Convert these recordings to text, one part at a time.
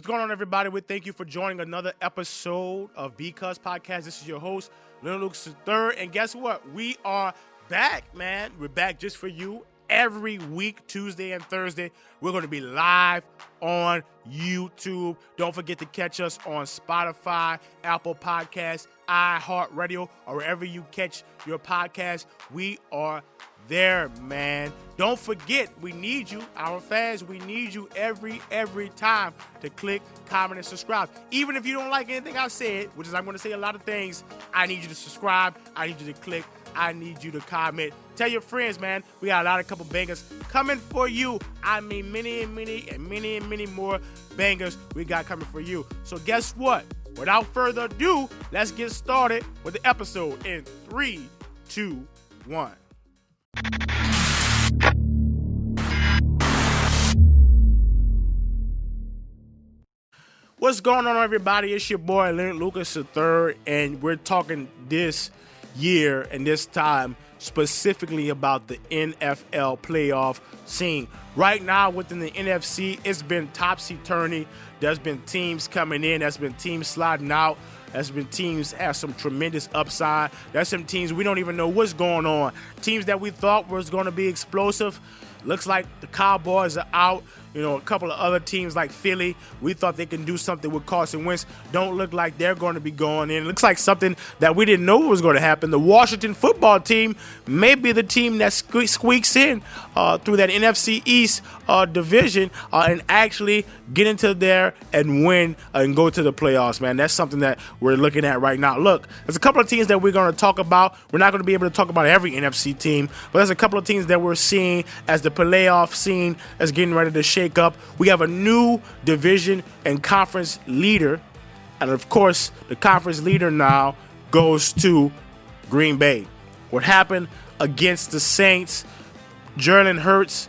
What's going on, everybody? We thank you for joining another episode of Because Podcast. This is your host, Leonard Lucas III. And guess what? We are back, man. We're back just for you. Every week, Tuesday and Thursday, we're going to be live on YouTube. Don't forget to catch us on Spotify, Apple Podcasts, iHeartRadio, or wherever you catch your podcast. We are there, man. Don't forget, we need you, our fans. We need you every time to click, comment, and subscribe. Even if you don't like anything I said, which is I'm going to say a lot of things, I need you to subscribe. I need you to click. I need you to comment. Tell your friends, man. We got a couple bangers coming for you. I mean, many more bangers we got coming for you. So guess what? Without further ado, let's get started with the episode in 3, 2, 1. What's going on, everybody? It's your boy, Leonard Lucas III, and we're talking this year and this time specifically about the NFL playoff scene. Right now within the NFC, it's been topsy-turvy. There's been teams coming in, there's been teams sliding out, there's been teams have some tremendous upside. There's some teams we don't even know what's going on. Teams that we thought was going to be explosive, looks like the Cowboys are out. You know, a couple of other teams like Philly, we thought they can do something with Carson Wentz. Don't look like they're going to be going in. It looks like something that we didn't know was going to happen. The Washington football team may be the team that squeaks in through that NFC East division and actually get into there and win and go to the playoffs, man. That's something that we're looking at right now. Look, there's a couple of teams that we're going to talk about. We're not going to be able to talk about every NFC team, but there's a couple of teams that we're seeing as the playoff scene is getting ready to shake up. We have a new division and conference leader, and of course the conference leader now goes to Green Bay. What happened against the Saints? Jalen Hurts,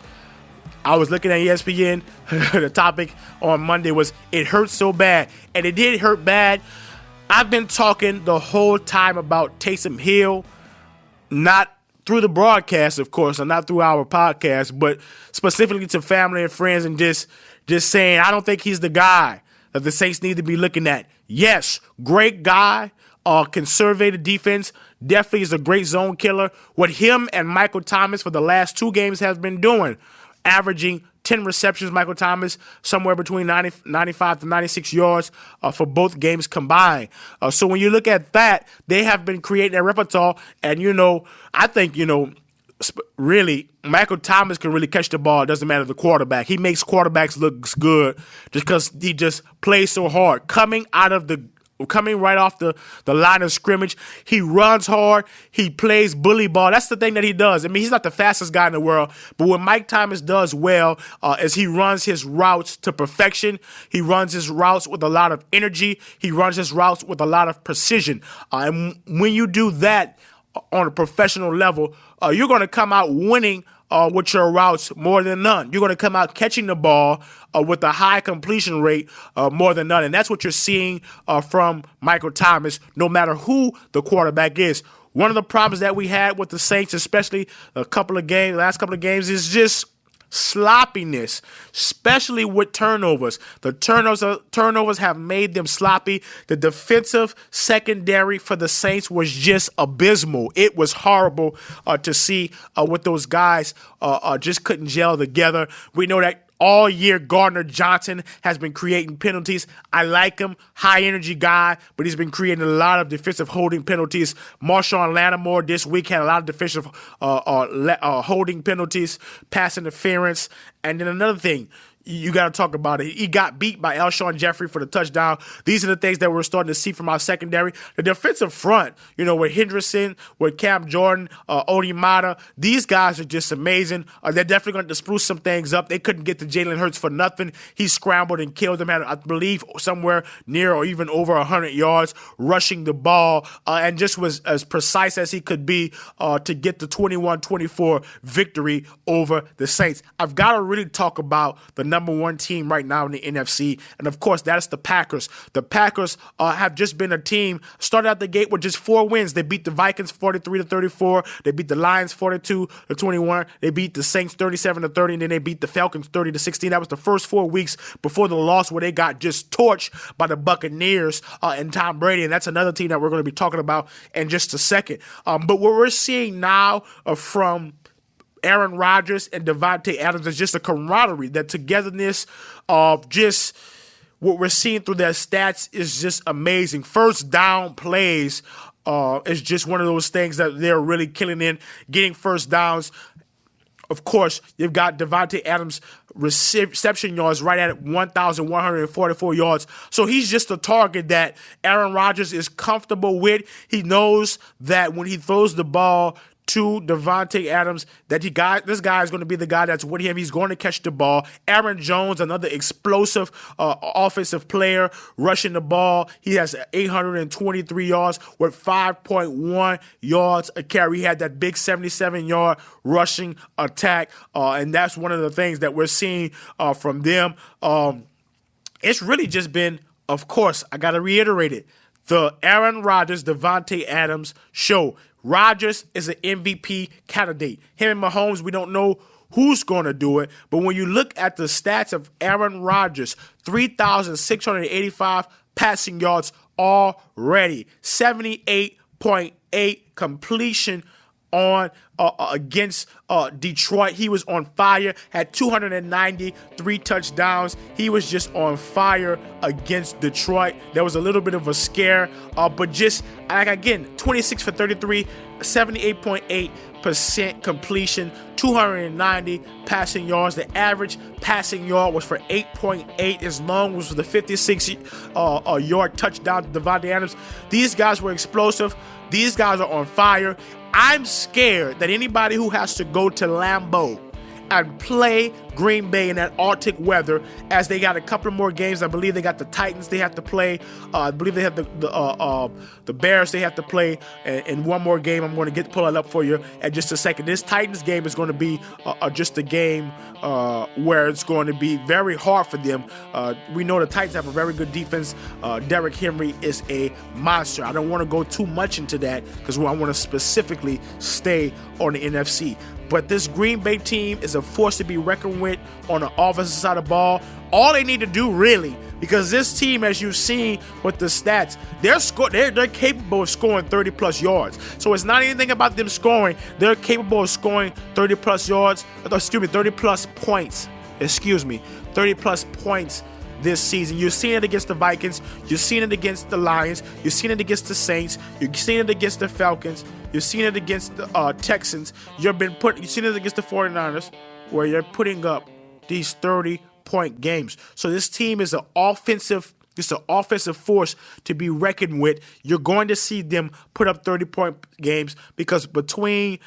I was looking at ESPN, the topic on Monday was it hurts so bad, and it did hurt bad. I've been talking the whole time about Taysom Hill, not through the broadcast, of course, and not through our podcast, but specifically to family and friends, and just saying I don't think he's the guy that the Saints need to be looking at. Yes, great guy, conservative defense, definitely is a great zone killer. What him and Michael Thomas for the last 2 games have been doing, averaging 10 receptions, Michael Thomas, somewhere between 95 to 96 yards for both games combined. So when you look at that, they have been creating a repertoire. And, I think, really, Michael Thomas can really catch the ball. It doesn't matter the quarterback. He makes quarterbacks look good just because he just plays so hard. Coming right off the line of scrimmage, he runs hard, he plays bully ball. That's the thing that he does. I mean, he's not the fastest guy in the world, but what Mike Thomas does well is he runs his routes to perfection. He runs his routes with a lot of energy. He runs his routes with a lot of precision. And when you do that on a professional level, you're going to come out winning with your routes more than none. You're going to come out catching the ball with a high completion rate more than none. And that's what you're seeing from Michael Thomas, no matter who the quarterback is. One of the problems that we had with the Saints, especially last couple of games, is just sloppiness, especially with turnovers. The turnovers have made them sloppy. The defensive secondary for the Saints was just abysmal. It was horrible to see what those guys just couldn't gel together. We know that all year, Gardner Johnson has been creating penalties. I like him, high energy guy, but he's been creating a lot of defensive holding penalties. Marshawn Lattimore this week had a lot of defensive holding penalties, pass interference. And then another thing, you got to talk about it. He got beat by Alshon Jeffrey for the touchdown. These are the things that we're starting to see from our secondary. The defensive front, with Henderson, with Cam Jordan, Odi Mata, these guys are just amazing. They're definitely going to spruce some things up. They couldn't get to Jalen Hurts for nothing. He scrambled and killed them, had, I believe, somewhere near or even over 100 yards, rushing the ball, and just was as precise as he could be to get the 21-24 victory over the Saints. I've got to really talk about the number one team right now in the NFC. And, of course, that's the Packers. The Packers have just been a team, started out the gate with just 4 wins. They beat the Vikings 43-34. They beat the Lions 42-21. They beat the Saints 37-30. And then they beat the Falcons 30-16. That was the first 4 weeks before the loss where they got just torched by the Buccaneers and Tom Brady. And that's another team that we're going to be talking about in just a second. But what we're seeing now from Aaron Rodgers and Davante Adams is just a camaraderie, that togetherness of just what we're seeing through their stats is just amazing. First down plays is just one of those things that they're really killing in, getting first downs. Of course, you've got Davante Adams' reception yards right at 1,144 yards. So he's just a target that Aaron Rodgers is comfortable with. He knows that when he throws the ball to Davante Adams, that this guy is going to be the guy that's with him. He's going to catch the ball. Aaron Jones, another explosive offensive player, rushing the ball. He has 823 yards with 5.1 yards a carry. He had that big 77-yard rushing attack, and that's one of the things that we're seeing from them. It's really just been, of course, I got to reiterate it, the Aaron Rodgers, Davante Adams show. Rodgers is an MVP candidate. Him and Mahomes, we don't know who's going to do it. But when you look at the stats of Aaron Rodgers, 3,685 passing yards already, 78.8 completion on against Detroit. He was on fire, had 293 touchdowns. He was just on fire against Detroit. There was a little bit of a scare, but just, like, again, 26 for 33, 78.8% completion, 290 passing yards. The average passing yard was for 8.8. His long was for the 56-yard touchdown to Davante Adams. These guys were explosive. These guys are on fire. I'm scared that anybody who has to go to Lambeau and play Green Bay in that Arctic weather, as they got a couple more games. I believe they got the Titans they have to play. I believe they have the Bears they have to play, and one more game. I'm going to pull it up for you in just a second. This Titans game is going to be just a game where it's going to be very hard for them. We know the Titans have a very good defense. Derrick Henry is a monster. I don't want to go too much into that because I want to specifically stay on the NFC. But this Green Bay team is a force to be reckoned with on the offensive side of the ball. All they need to do, really, because this team, as you've seen with the stats, they're capable of scoring 30-plus yards. So it's not anything about them scoring. They're capable of scoring 30-plus yards. 30-plus points. 30-plus points this season. You've seen it against the Vikings. You've seen it against the Lions. You've seen it against the Saints. You've seen it against the Falcons. You've seen it against the Texans. You've seen it against the 49ers, where you're putting up these 30-point games. So this team is an offensive force to be reckoned with. You're going to see them put up 30-point games because between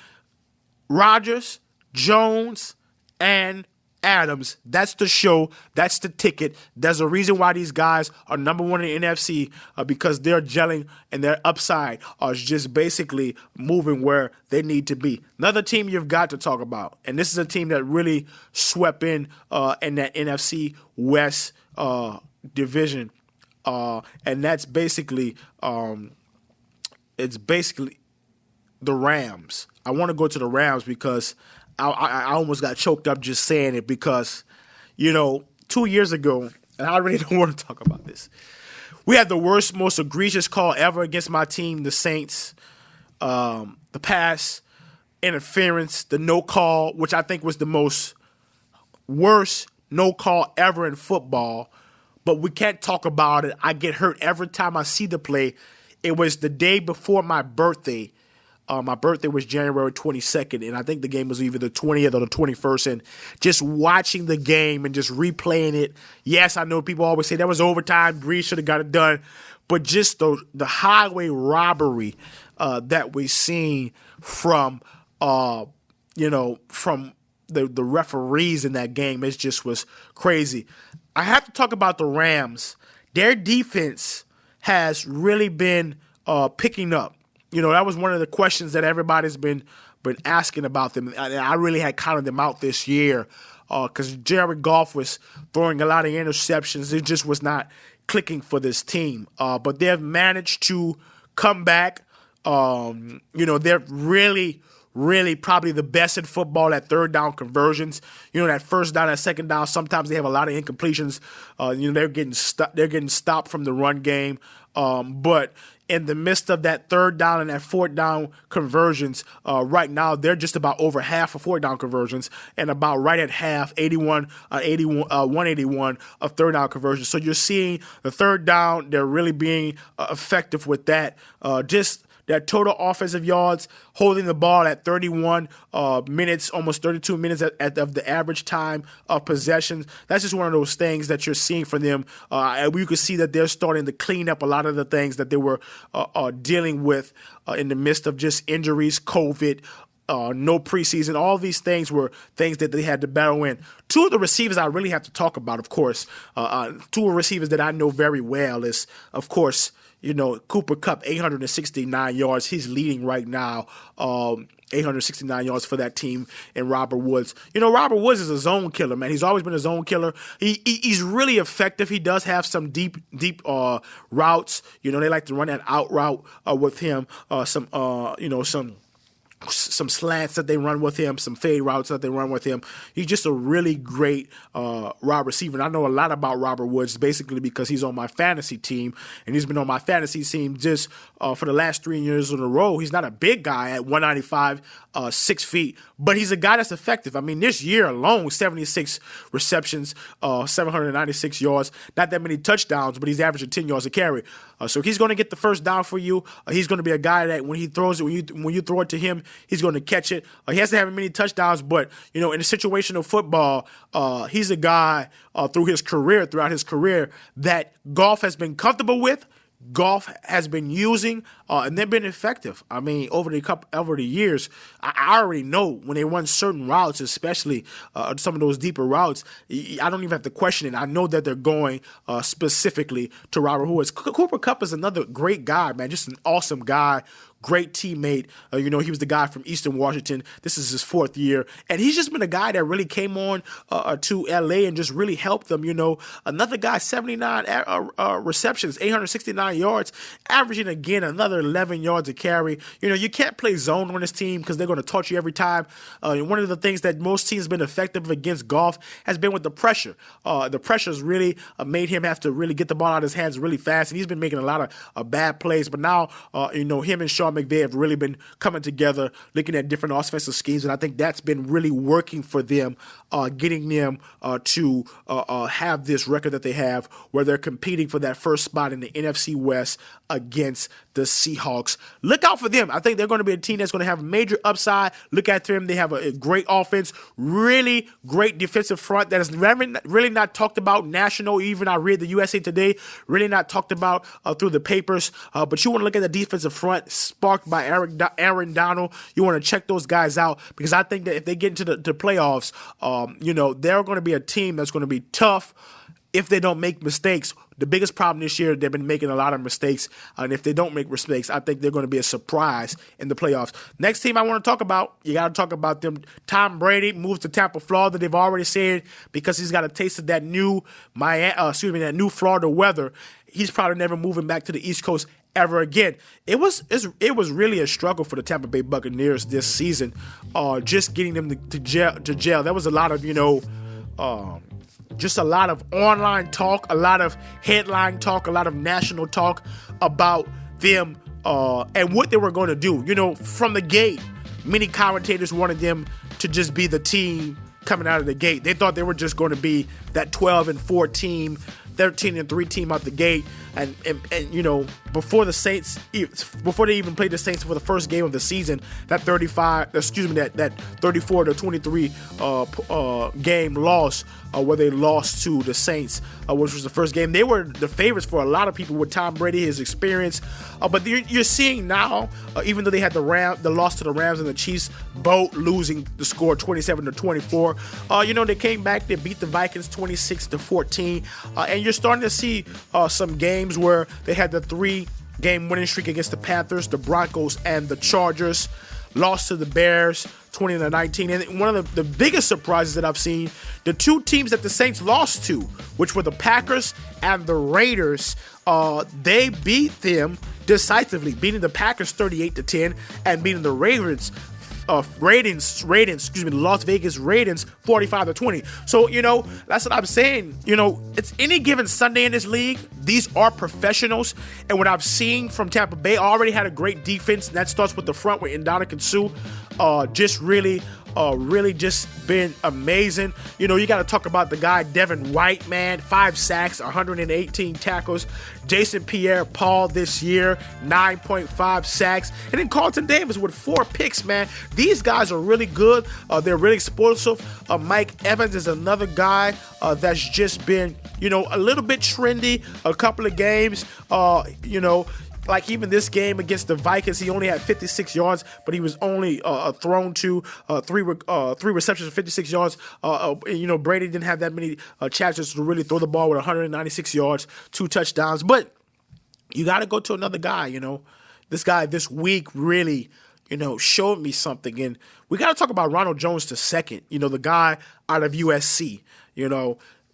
Rodgers, Jones, and Adams, that's the show, that's the ticket. There's a reason why these guys are number one in the NFC, because they're gelling and their upside is just basically moving where they need to be. Another team you've got to talk about, and this is a team that really swept in that NFC West division, and that's basically the Rams. I want to go to the Rams because I almost got choked up just saying it because, 2 years ago, and I really don't want to talk about this, we had the worst, most egregious call ever against my team, the Saints. The pass interference, the no call, which I think was the most worst no call ever in football. But we can't talk about it. I get hurt every time I see the play. It was the day before my birthday. My birthday was January 22nd, and I think the game was either the 20th or the 21st. And just watching the game and just replaying it, yes, I know people always say that was overtime, Brees should have got it done. But just the highway robbery that we've seen from, from the referees in that game, it just was crazy. I have to talk about the Rams. Their defense has really been picking up. That was one of the questions that everybody's been been asking about them. And I really had counted them out this year because Jared Goff was throwing a lot of interceptions. It just was not clicking for this team. But they've managed to come back. They're really probably the best in football at third down conversions. That first down, that second down, sometimes they have a lot of incompletions. They're getting stopped from the run game. But in the midst of that third down and that fourth down conversions, right now they're just about over half of fourth down conversions and about right at half, 181 of third down conversions. So you're seeing the third down, they're really being effective with that. That total offensive yards, holding the ball at 31 minutes, almost 32 minutes of the average time of possessions. That's just one of those things that you're seeing from them. And you can see that they're starting to clean up a lot of the things that they were dealing with in the midst of just injuries, COVID, no preseason. All these things were things that they had to battle in. Two of the receivers I really have to talk about, of course, two receivers that I know very well is, of course, Cooper Kupp, 869 yards. He's leading right now, 869 yards for that team. And Robert Woods. Robert Woods is a zone killer, man. He's always been a zone killer. He's really effective. He does have some deep routes. They like to run that out route with him. Some slants that they run with him, some fade routes that they run with him. He's just a really great wide receiver. And I know a lot about Robert Woods basically because he's on my fantasy team, and he's been on my fantasy team just for the last 3 years in a row. He's not a big guy at 195, 6 feet, but he's a guy that's effective. I mean, this year alone, 76 receptions, 796 yards, not that many touchdowns, but he's averaging 10 yards a carry. So he's going to get the first down for you. He's going to be a guy that when he throws it, when you throw it to him, he's going to catch it. He hasn't had many touchdowns, but in a situational football, he's a guy throughout his career that Goff has been comfortable with. Goff has been using, and they've been effective. I mean, over the years, I already know when they run certain routes, especially some of those deeper routes, I don't even have to question it. I know that they're going specifically to Robert Woods. Cooper Kupp is another great guy, man, just an awesome guy. Great teammate. He was the guy from Eastern Washington. This is his 4th year. And he's just been a guy that really came on to L.A. and just really helped them. Another guy, 79 receptions, 869 yards, averaging, again, another 11 yards a carry. You can't play zone on this team because they're going to torch you every time. One of the things that most teams have been effective against Goff has been with the pressure. The pressure's really made him have to really get the ball out of his hands really fast, and he's been making a lot of bad plays. But now, him and Sean McVay have really been coming together, looking at different offensive schemes, and I think that's been really working for them, getting them to have this record that they have where they're competing for that first spot in the NFC West against the Seahawks. Look out for them. I think they're going to be a team that's going to have major upside. Look at them. They have a great offense, really great defensive front that is really not talked about national. Even I read the USA Today, really not talked about through the papers. But you want to look at the defensive front sparked by Aaron Donald. You want to check those guys out because I think that if they get into the playoffs, they're going to be a team that's going to be tough if they don't make mistakes. The biggest problem this year, they've been making a lot of mistakes. And if they don't make mistakes, I think they're going to be a surprise in the playoffs. Next team I want to talk about, you got to talk about them. Tom Brady moves to Tampa, Florida. They've already said because he's got a taste of that new Florida weather, he's probably never moving back to the East Coast ever again. It was really a struggle for the Tampa Bay Buccaneers this season, just getting them to jail. There was a lot of, just a lot of online talk, a lot of headline talk, a lot of national talk about them and what they were going to do. From the gate, many commentators wanted them to just be the team coming out of the gate. They thought they were just going to be that 12-4 team, 13-3 team out the gate. And before they even played the Saints for the first game of the season, that 34-23 game loss where they lost to the Saints, which was the first game. They were the favorites for a lot of people with Tom Brady, his experience. But you're seeing now, even though they had the loss to the Rams and the Chiefs, both losing the score 27-24. They came back, they beat the Vikings 26-14, and you're starting to see some games where they had the 3-game winning streak against the Panthers, the Broncos, and the Chargers. lost to the Bears 20-19. And one of the biggest surprises that I've seen, the two teams that the Saints lost to, which were the Packers and the Raiders, they beat them decisively, beating the Packers 38-10 and beating the Ravens the Las Vegas Raiders 45-20. So, that's what I'm saying. It's any given Sunday in this league. These are professionals. And what I've seen from Tampa Bay already had a great defense. And that starts with the front with Ndamukong Suh. Just really just been amazing. You got to talk about the guy, Devin White, man. 5 sacks, 118 tackles. Jason Pierre-Paul this year, 9.5 sacks. And then Carlton Davis with 4 picks, man. These guys are really good. They're really explosive. Mike Evans is another guy that's just been, a little bit trendy a couple of games. Like even this game against the Vikings, he only had 56 yards, but he was only thrown to three receptions for 56 yards. Brady didn't have that many chances to really throw the ball with 196 yards, 2 touchdowns. But you got to go to another guy, This guy this week really, showed me something. And we got to talk about Ronald Jones II, the guy out of USC,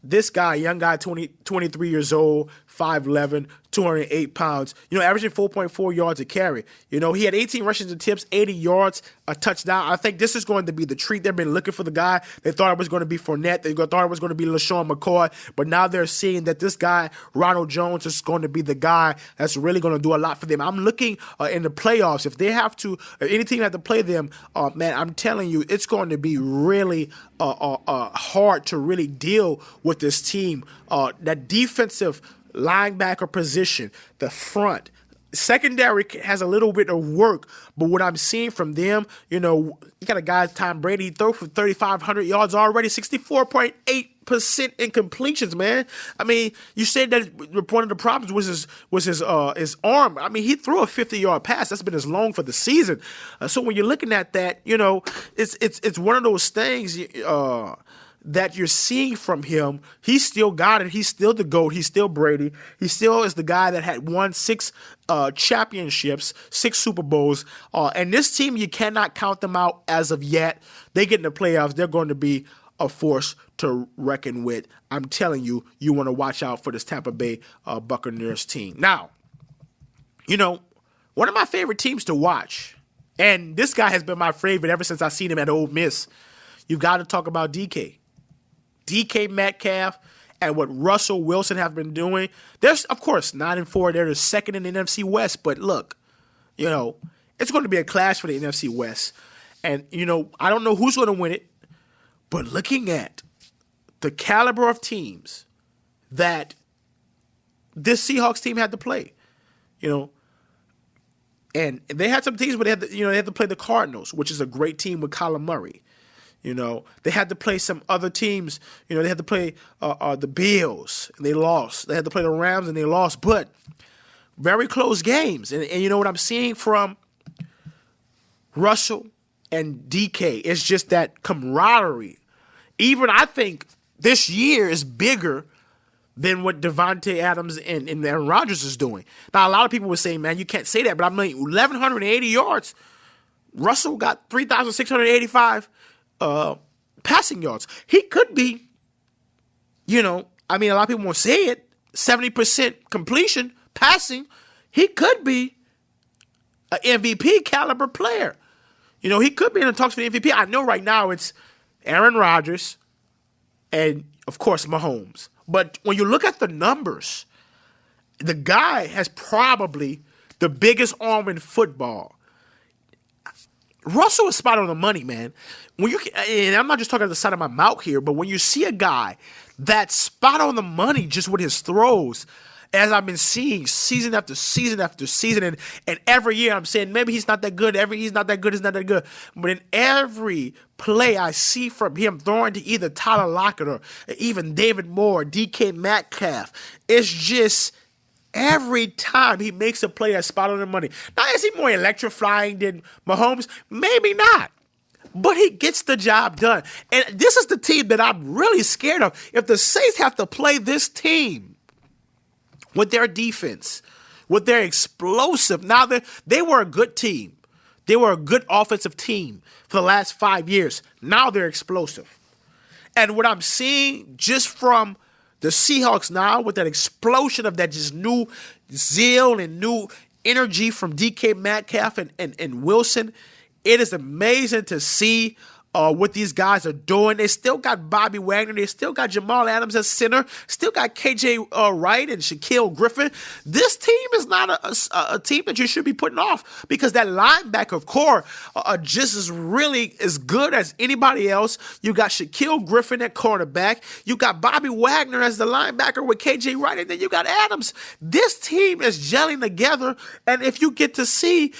This guy, young guy, 23 years old, 5'11", 208 pounds, averaging 4.4 yards a carry. He had 18 rushes and attempts, 80 yards, a touchdown. I think this is going to be the treat. They've been looking for the guy. They thought it was going to be Fournette. They thought it was going to be LaShawn McCoy. But now they're seeing that this guy, Ronald Jones, is going to be the guy that's really going to do a lot for them. I'm looking in the playoffs. If they have to, if any team have to play them, man, I'm telling you, it's going to be really hard to really deal with this team. That defensive linebacker position, the front, secondary has a little bit of work, but what I'm seeing from them, you got a guy, Tom Brady, he threw for 3,500 yards already, 64.8% in completions, man. I mean, you said that one of the problems was his arm. I mean, he threw a 50-yard pass. That's been his long for the season. So when you're looking at that, it's one of those things that you're seeing from him. He's still got it. He's still the GOAT. He's still Brady. He still is the guy that had won 6 championships, 6 Super Bowls. And this team, you cannot count them out as of yet. They get in the playoffs. They're going to be a force to reckon with. I'm telling you, you want to watch out for this Tampa Bay Buccaneers team. Now, one of my favorite teams to watch, and this guy has been my favorite ever since I seen him at Ole Miss, you've got to talk about DK Metcalf and what Russell Wilson have been doing. There's, of course, 9-4. They're the second in the NFC West. But look, it's going to be a clash for the NFC West. And, I don't know who's going to win it. But looking at the caliber of teams that this Seahawks team had to play, and they had some teams, but they had to play the Cardinals, which is a great team with Kyler Murray. They had to play some other teams. They had to play the Bills, and they lost. They had to play the Rams, and they lost. But very close games. And you know what I'm seeing from Russell and DK? It's just that camaraderie. Even I think this year is bigger than what Devontae Adams and Aaron Rodgers is doing. Now, a lot of people were saying, man, you can't say that. But I mean, 1,180 yards. Russell got 3,685 passing yards. He could be, a lot of people won't say it, 70% completion, passing. He could be an MVP caliber player. He could be in the talks for the MVP. I know right now it's Aaron Rodgers and, of course, Mahomes. But when you look at the numbers, the guy has probably the biggest arm in football. Russell is spot on the money, man. And I'm not just talking out the side of my mouth here, but when you see a guy that's spot on the money just with his throws, as I've been seeing season after season after season, and every year I'm saying maybe he's not that good, he's not that good. But in every play I see from him throwing to either Tyler Lockett or even David Moore, DK Metcalf, it's just every time he makes a play that's spot on the money. Now, is he more electrifying than Mahomes? Maybe not. But he gets the job done. And this is the team that I'm really scared of. If the Saints have to play this team with their defense, with their explosive, now they were a good team. They were a good offensive team for the last 5 years. Now they're explosive. And what I'm seeing just from the Seahawks now with that explosion of that just new zeal and new energy from DK Metcalf and Wilson, it is amazing to see what these guys are doing. They still got Bobby Wagner. They still got Jamal Adams at center. Still got KJ Wright and Shaquille Griffin. This team is not a team that you should be putting off because that linebacker core just is really as good as anybody else. You got Shaquille Griffin at cornerback. You got Bobby Wagner as the linebacker with KJ Wright, and then you got Adams. This team is gelling together, and if you get to see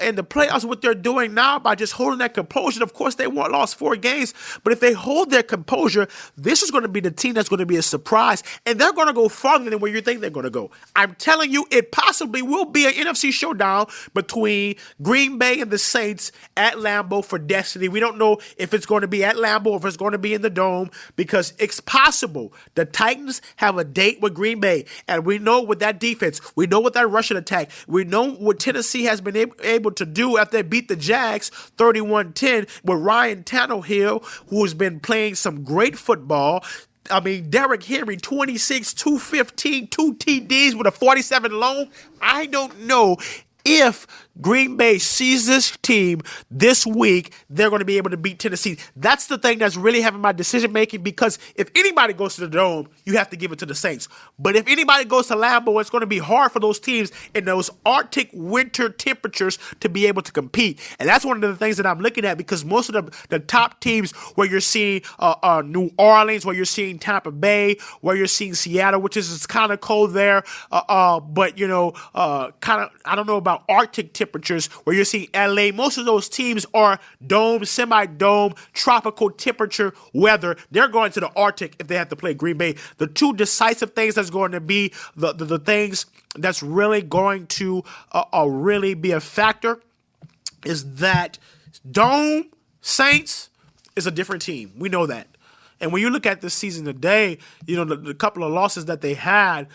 in the playoffs what they're doing now by just holding that composure, of course they won't lost 4 games, but if they hold their composure, this is going to be the team that's going to be a surprise, and they're going to go farther than where you think they're going to go. I'm telling you, it possibly will be an NFC showdown between Green Bay and the Saints at Lambeau for destiny. We don't know if it's going to be at Lambeau or if it's going to be in the Dome because it's possible. The Titans have a date with Green Bay, and we know with that defense, we know with that rushing attack, we know what Tennessee has been able to do after they beat the Jags 31-10 with Ryan Tannehill, who has been playing some great football. I mean, Derrick Henry, 26, 215, 2 TDs with a 47 loan. I don't know if Green Bay sees this team this week, they're going to be able to beat Tennessee. That's the thing that's really having my decision making because if anybody goes to the Dome, you have to give it to the Saints. But if anybody goes to Lambeau, it's going to be hard for those teams in those Arctic winter temperatures to be able to compete. And that's one of the things that I'm looking at because most of the top teams where you're seeing New Orleans, where you're seeing Tampa Bay, where you're seeing Seattle, which is kind of cold there, but, kind of, I don't know about Arctic temperatures where you're seeing LA. Most of those teams are dome, semi-dome, tropical temperature weather. They're going to the Arctic if they have to play Green Bay. The two decisive things that's going to be the things that's really going to really be a factor is that Dome Saints is a different team. We know that. And when you look at this season today, the couple of losses that they had,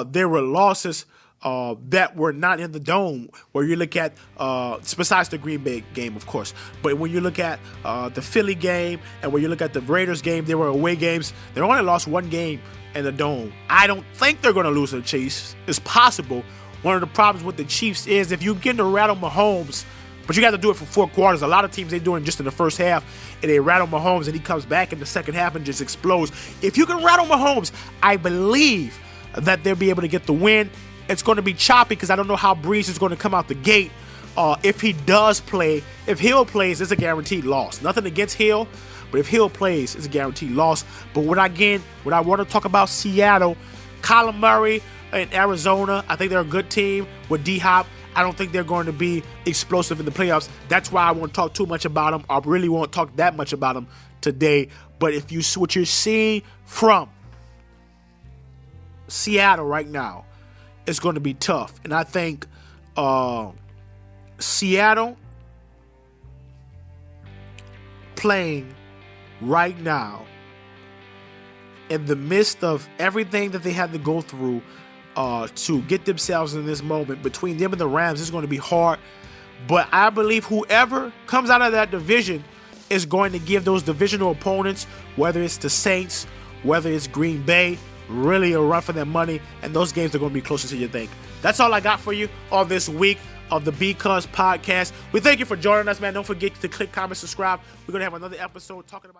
there were losses that were not in the Dome, where you look at, besides the Green Bay game, of course, but when you look at the Philly game and when you look at the Raiders game, they were away games. They only lost 1 game in the Dome. I don't think they're going to lose to the Chiefs. It's possible. One of the problems with the Chiefs is if you get to rattle Mahomes, but you got to do it for 4 quarters. A lot of teams, they do it just in the first half, and they rattle Mahomes, and he comes back in the second half and just explodes. If you can rattle Mahomes, I believe that they'll be able to get the win. It's going to be choppy because I don't know how Brees is going to come out the gate. If he does play, if Hill plays, it's a guaranteed loss. Nothing against Hill, but if Hill plays, it's a guaranteed loss. But when I want to talk about Seattle, Kyler Murray in Arizona, I think they're a good team with D-Hop. I don't think they're going to be explosive in the playoffs. That's why I won't talk too much about them. I really won't talk that much about them today. But what you're seeing from Seattle right now, it's going to be tough. And I think Seattle playing right now in the midst of everything that they had to go through to get themselves in this moment, between them and the Rams, it's going to be hard. But I believe whoever comes out of that division is going to give those divisional opponents, whether it's the Saints, whether it's Green Bay, really a run for their money, and those games are going to be closer to you think. That's all I got for you on this week of the Because Podcast. We thank you for joining us, man. Don't forget to click, comment, subscribe. We're going to have another episode talking about